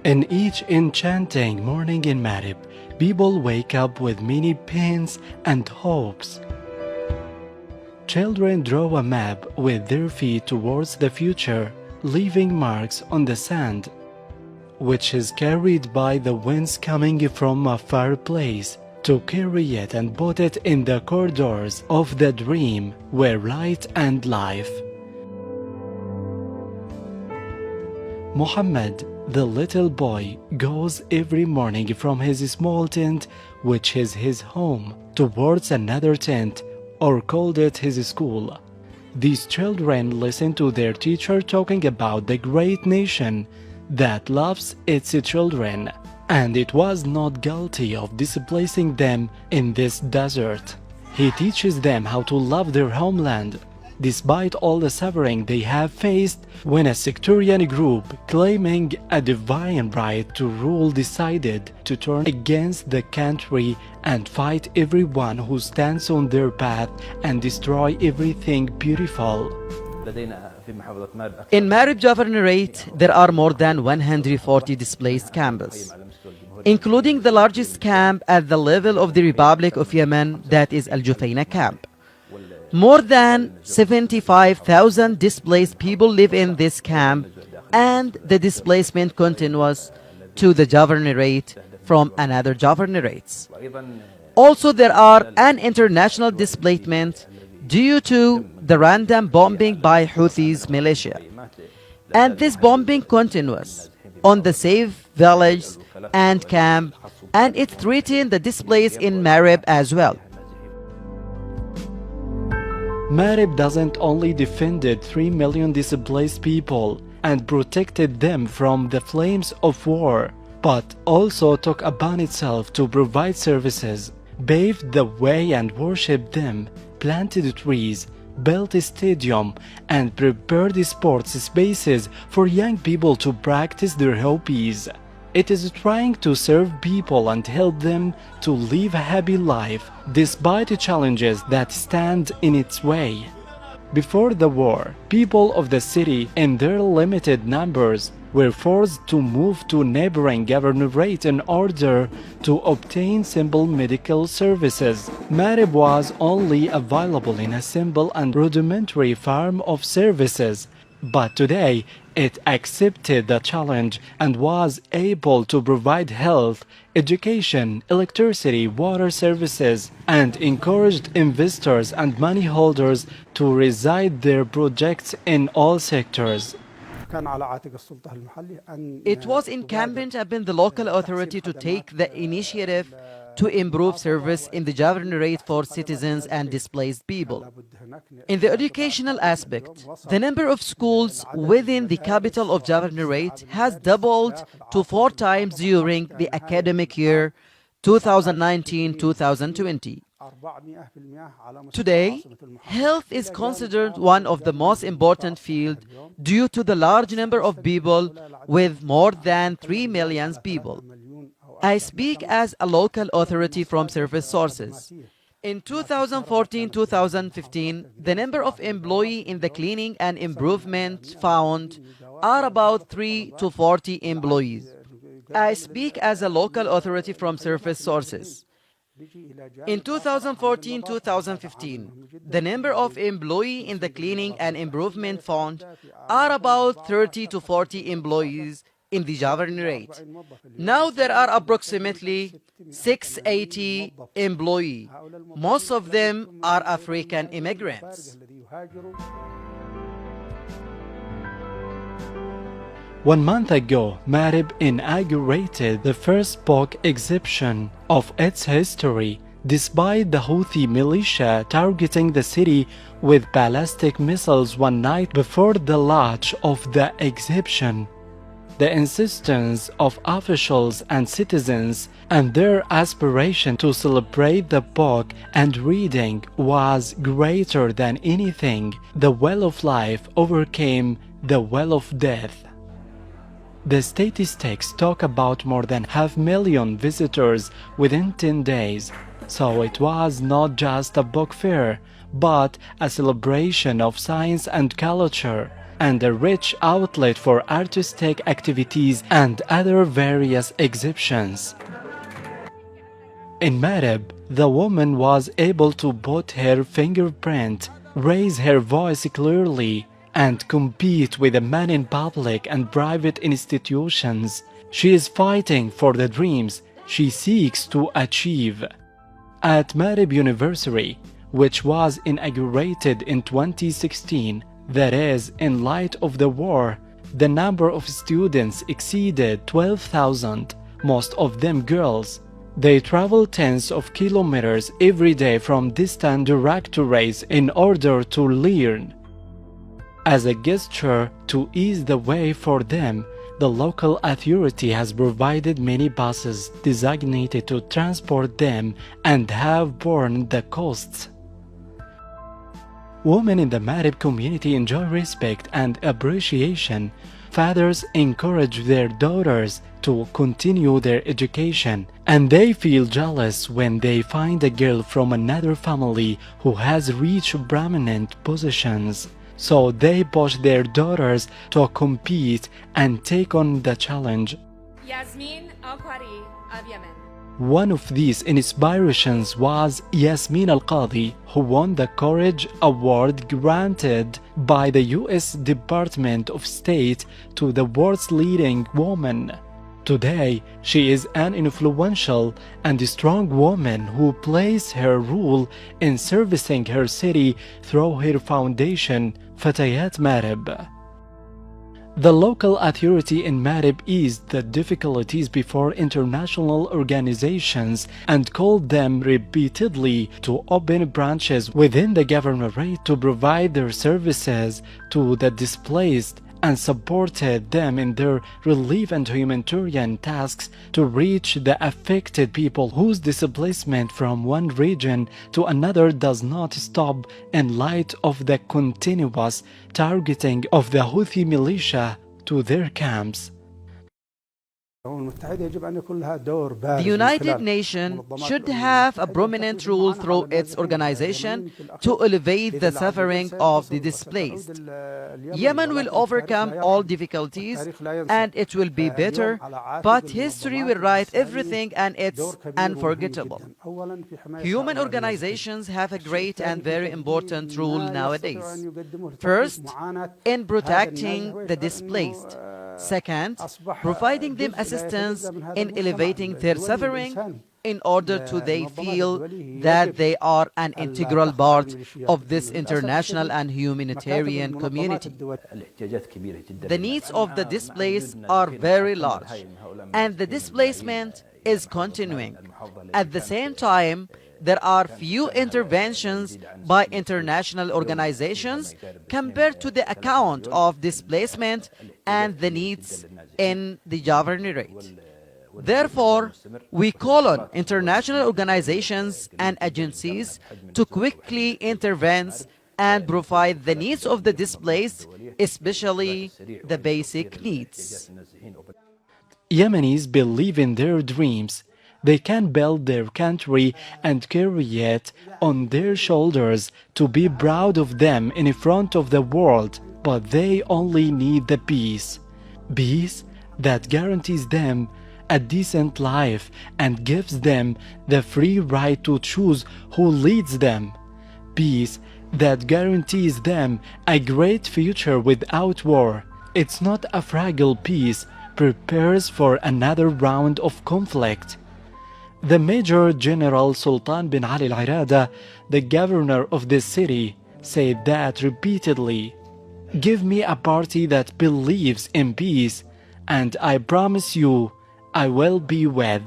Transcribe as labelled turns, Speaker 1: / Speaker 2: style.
Speaker 1: In each enchanting morning in Marib, people wake up with many pains and hopes. Children draw a map with their feet towards the future, leaving marks on the sand, which is carried by the winds coming from a far place to carry it and put it in the corridors of the dream where light and life. Muhammad, the little boy, goes every morning from his small tent, which is his home, towards another tent, or called it his school. These children listen to their teacher talking about the great nation that loves its children, and it was not guilty of displacing them in this desert. He teaches them how to love their homeland, despite all the suffering they have faced when a sectarian group claiming a divine right to rule decided to turn against the country and fight everyone who stands on their path and destroy everything beautiful.
Speaker 2: In Marib Governorate, there are more than 140 displaced camps, including the largest camp at the level of the Republic of Yemen, that is Al Jufaina camp. More than 75,000 displaced people live in this camp, and the displacement continues to the governorate from another governorates. Also, there are an international displacement due to the random bombing by Houthis militia. And this bombing continues on the safe village and camp, and it threatened the displaced in Marib as well.
Speaker 1: Marib doesn't only defended 3 million displaced people and protected them from the flames of war, but also took upon itself to provide services, paved the way and worshipped them, planted trees, built a stadium, and prepared sports spaces for young people to practice their hobbies. It is trying to serve people and help them to live a happy life despite the challenges that stand in its way. Before the war, people of the city in their limited numbers were forced to move to neighboring governorate in order to obtain simple medical services. Marib was only available in a simple and rudimentary form of services, but today it accepted the challenge and was able to provide health, education, electricity, water services, and encouraged investors and money holders to reside their projects in all sectors.
Speaker 2: It was incumbent upon the local authority to take the initiative to improve service in the governorate for citizens and displaced people. In the educational aspect, the number of schools within the capital of governorate has doubled to 4 times during the academic year 2019-2020. Today, health is considered one of the most important fields due to the large number of people, with more than 3 million people. I speak as a local authority from service sources. In 2014-2015, the number of employees in the cleaning and improvement fund are about 3 to 40 employees. I speak as a local authority from service sources. In 2014-2015, the number of employees in the cleaning and improvement fund are about 30 to 40 employees in the governorate. Now there are approximately 680 employees. Most of them are African immigrants.
Speaker 1: 1 month ago, Marib inaugurated the first book exhibition of its history, despite the Houthi militia targeting the city with ballistic missiles one night before the launch of the exhibition. The insistence of officials and citizens and their aspiration to celebrate the book and reading was greater than anything. The well of life overcame the well of death. The statistics talk about more than 500,000 visitors within 10 days, so it was not just a book fair, but a celebration of science and culture. and a rich outlet for artistic activities and other various exhibitions. In Marib, the woman was able to put her fingerprint, raise her voice clearly, and compete with the men in public and private institutions. She is fighting for the dreams she seeks to achieve. At Marib University, which was inaugurated in 2016, that is, in light of the war, the number of students exceeded 12,000, most of them girls. They travel tens of kilometers every day from distant directorates in order to learn. As a gesture to ease the way for them, the local authority has provided many buses designated to transport them and have borne the costs. Women in the Marib community enjoy respect and appreciation. Fathers encourage their daughters to continue their education, and they feel jealous when they find a girl from another family who has reached prominent positions. So they push their daughters to compete and take on the challenge.
Speaker 3: Yasmin Al-Qari of Yemen.
Speaker 1: One of these inspirations was Yasmin Al-Qadi, who won the Courage Award granted by the U.S. Department of State to the world's leading woman. Today, she is an influential and strong woman who plays her role in servicing her city through her foundation, Fatayat Marib. The local authority in Marib eased the difficulties before international organizations and called them repeatedly to open branches within the governorate to provide their services to the displaced and supported them in their relief and humanitarian tasks to reach the affected people whose displacement from one region to another does not stop in light of the continuous targeting of the Houthi militia to their camps.
Speaker 2: The United Nations should have a prominent role through its organization to elevate the suffering of the displaced. Yemen will overcome all difficulties and it will be better, but history will write everything and it's unforgettable. Human organizations have a great and very important role nowadays. First, in protecting the displaced. Second, providing them assistance in elevating their suffering in order to they feel that they are an integral part of this international and humanitarian community. The needs of the displaced are very large, and the displacement is continuing. At the same time, there are few interventions by international organizations compared to the account of displacement and the needs in the governorate. Therefore, we call on international organizations and agencies to quickly intervene and provide the needs of the displaced, especially the basic needs.
Speaker 1: Yemenis believe in their dreams. They can build their country and carry it on their shoulders to be proud of them in front of the world, but they only need the peace. Peace that guarantees them a decent life and gives them the free right to choose who leads them. Peace that guarantees them a great future without war. It's not a fragile peace prepares for another round of conflict. The Major General Sultan bin Ali al-Irada, the governor of this city, said that repeatedly. Give me a party that believes in peace, and I promise you I will be with.